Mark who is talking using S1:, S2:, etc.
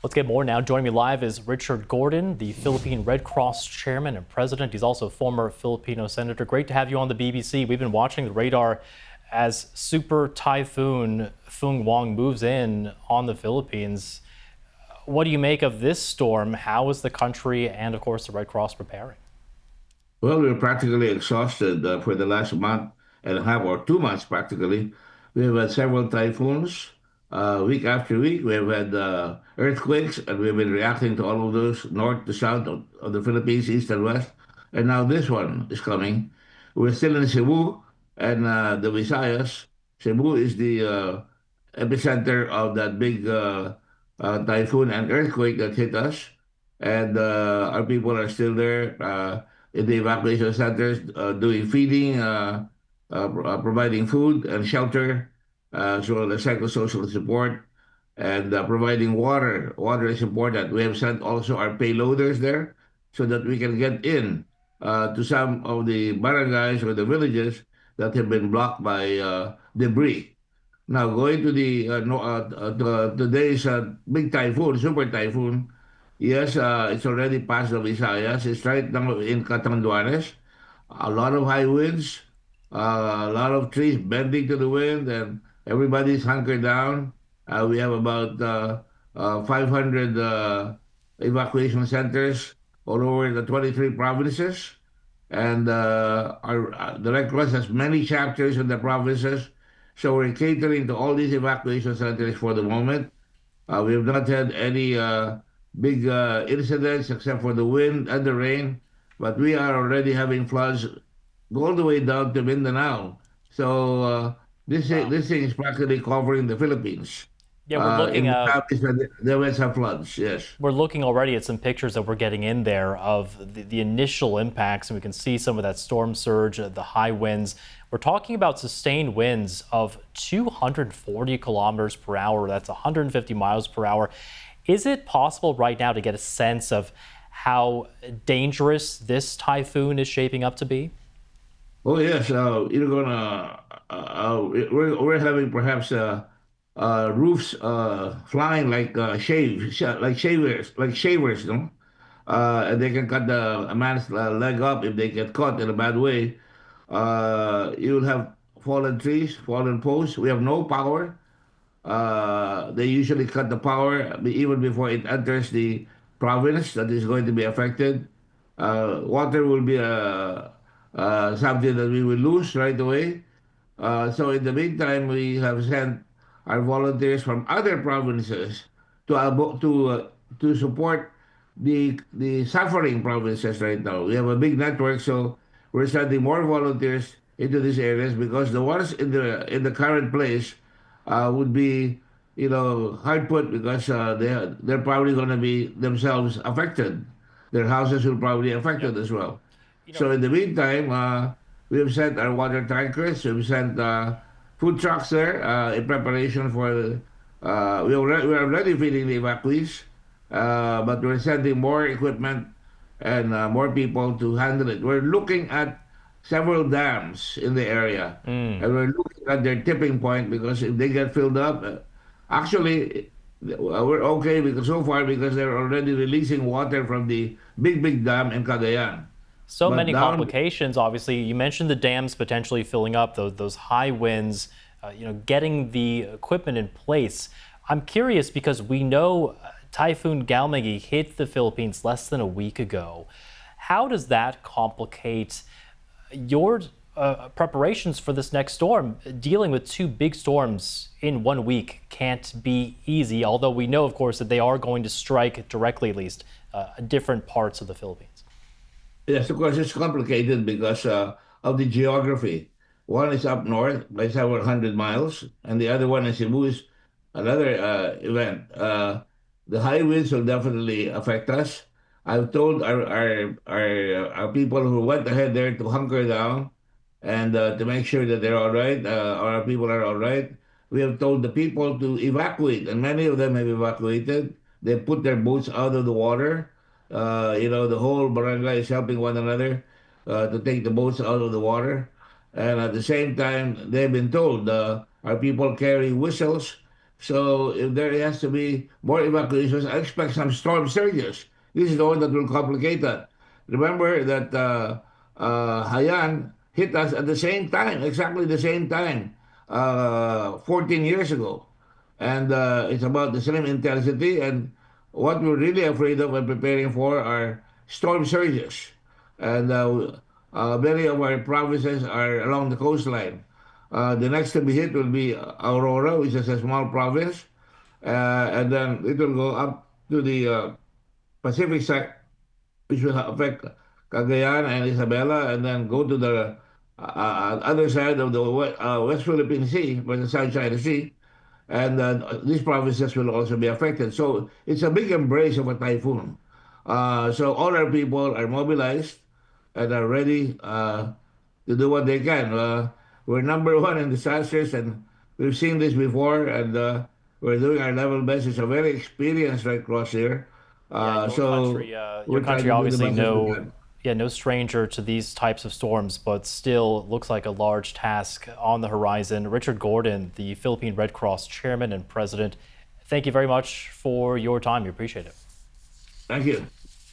S1: Let's get more now. Joining me live is Richard Gordon, the Philippine Red Cross chairman and president. He's also a former Filipino senator. Great to have you on the BBC. We've been watching the radar as Super Typhoon Uwan moves in on the Philippines. What do you make of this storm? How is the country and, of course, the Red Cross preparing?
S2: Well, we were practically exhausted for the last month and a half or 2 months practically. We've had several typhoons week after week. We've had earthquakes, and we've been reacting to all of those north to south of the Philippines, east and west. And now this one is coming. We're still in Cebu and the Visayas. Cebu is the epicenter of that big typhoon and earthquake that hit us. And our people are still there in the evacuation centers, doing feeding, providing food and shelter, as well as psychosocial support, and providing water. Water is important. We have sent also our payloaders there so that we can get in to some of the barangays or the villages that have been blocked by debris. Now, going to the no, today's big typhoon, super typhoon. Yes, it's already past the Visayas. It's right now in Catanduanes. A lot of high winds, a lot of trees bending to the wind, and everybody's hunkered down. We have about 500 evacuation centers all over the 23 provinces. And the Red Cross has many chapters in the provinces. So we're catering to all these evacuation centers for the moment. We have not had any big incidents except for the wind and the rain, but we are already having floods all the way down to Mindanao. So
S1: Wow.
S2: this thing is practically covering the Philippines.
S1: Yeah, we're looking
S2: In the
S1: at
S2: southeast, there was some floods. Yes.
S1: we're looking already at some pictures that we're getting in there of the initial impacts, and we can see some of that storm surge, the high winds. We're talking about sustained winds of 240 kilometers per hour. That's 150 miles per hour. Is it possible right now to get a sense of how dangerous this typhoon is shaping up to be?
S2: Oh yes. You're gonna. We're having perhaps roofs flying like like shavers, no? And they can cut a man's leg up if they get caught in a bad way. You'll have fallen trees, fallen posts. We have no power. They usually cut the power even before it enters the province that is going to be affected. Water will be something that we will lose right away. So in the meantime, we have sent our volunteers from other provinces to support the suffering provinces right now. We have a big network, so we're sending more volunteers into these areas because the ones in the current place would be, hard put because they're probably going to be themselves affected. Their houses will probably be
S1: Yep.
S2: affected as well.
S1: You know,
S2: So in the meantime, we have sent our water tankers. We've sent food trucks there in preparation for. We're already feeding the evacuees, but we're sending more equipment and more people to handle it. We're looking at several dams in the area, and we're looking at their tipping point because if they get filled up, actually we're okay because so far because they're already releasing water from the big dam in Cagayan.
S1: so
S2: But
S1: many
S2: down
S1: complications. Obviously, you mentioned the dams potentially filling up, those high winds, getting the equipment in place. I'm curious because we know Typhoon Galmagi hit the Philippines less than a week ago. How does that complicate your preparations for this next storm? Dealing with two big storms in 1 week can't be easy, although we know, of course, that they are going to strike directly, at least, different parts of the Philippines.
S2: Yes, of course, it's complicated because of the geography. One is up north by several hundred miles, and the other one in Cebu is another event. The high winds will definitely affect us. I've told our people who went ahead there to hunker down and to make sure that they're all right, our people are all right. We have told the people to evacuate, and many of them have evacuated. They put their boats out of the water. The whole barangay is helping one another to take the boats out of the water. And at the same time, they've been told our people carry whistles So if there has to be more evacuations, I expect some storm surges. This is the one that will complicate that. Remember that Haiyan hit us at the same time, exactly the same time, 14 years ago. And it's about the same intensity. And what we're really afraid of and preparing for are storm surges. And many of our provinces are along the coastline. The next to be hit will be Aurora, which is a small province, and then it will go up to the Pacific side, which will affect Cagayan and Isabela, and then go to the other side of the West Philippine Sea, by the South China Sea, and these provinces will also be affected. So it's a big embrace of a typhoon. So all our people are mobilized and are ready to do what they can. We're number one in disasters, and we've seen this before, and we're doing our level best. It's a very experienced Red Cross here,
S1: Yeah, your
S2: we're trying
S1: country
S2: to do the
S1: obviously
S2: best as we can.
S1: no stranger to these types of storms, but still looks like a large task on the horizon. Richard Gordon, the Philippine Red Cross chairman and president, thank you very much for your time. We appreciate it.
S2: Thank you.